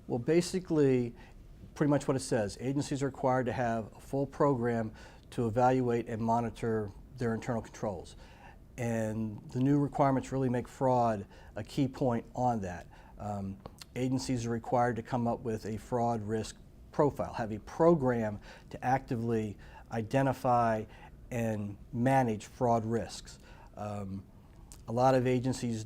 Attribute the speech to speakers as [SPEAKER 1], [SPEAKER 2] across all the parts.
[SPEAKER 1] Well, basically, pretty much what it says. Agencies are required to have a full program to evaluate and monitor their internal controls. And the new requirements really make fraud a key point on that. Agencies are required to come up with a fraud risk profile, have a program to actively identify and manage fraud risks. A lot of agencies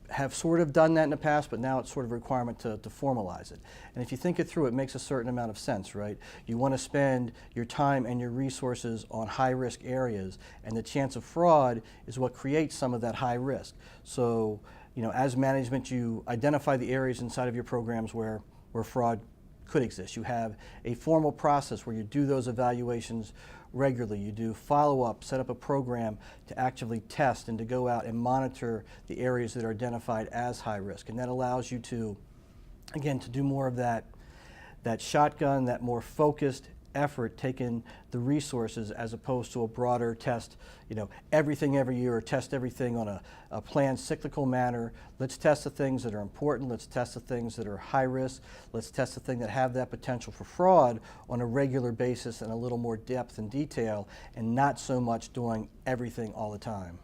[SPEAKER 1] have sort of done that in the past, but now it's sort of a requirement to formalize it. And if you think it through, it makes a certain amount of sense, right? You want to spend your time and your resources on high-risk areas, and the chance of fraud is what creates some of that high risk. So, you know, as management, you identify the areas inside of your programs where fraud could exist. You have a formal process where you do those evaluations regularly. You do follow-up, set up a program to actively test and to go out and monitor the areas that are identified as high risk. And that allows you to, again, to do more of that shotgun, that more focused effort, taking the resources as opposed to a broader test, you know, everything every year, or test everything on a planned cyclical manner. Let's test the things that are important. Let's test the things that are high risk. Let's test the things that have that potential for fraud on a regular basis and a little more depth and detail, and not so much doing everything all the time.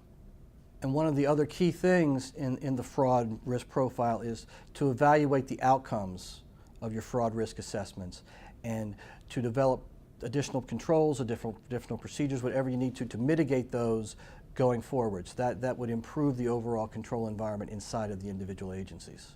[SPEAKER 1] And one of the other key things in the fraud risk profile is to evaluate the outcomes of your fraud risk assessments, and to develop additional controls, additional procedures, whatever you need to mitigate those going forwards. That would improve the overall control environment inside of the individual agencies.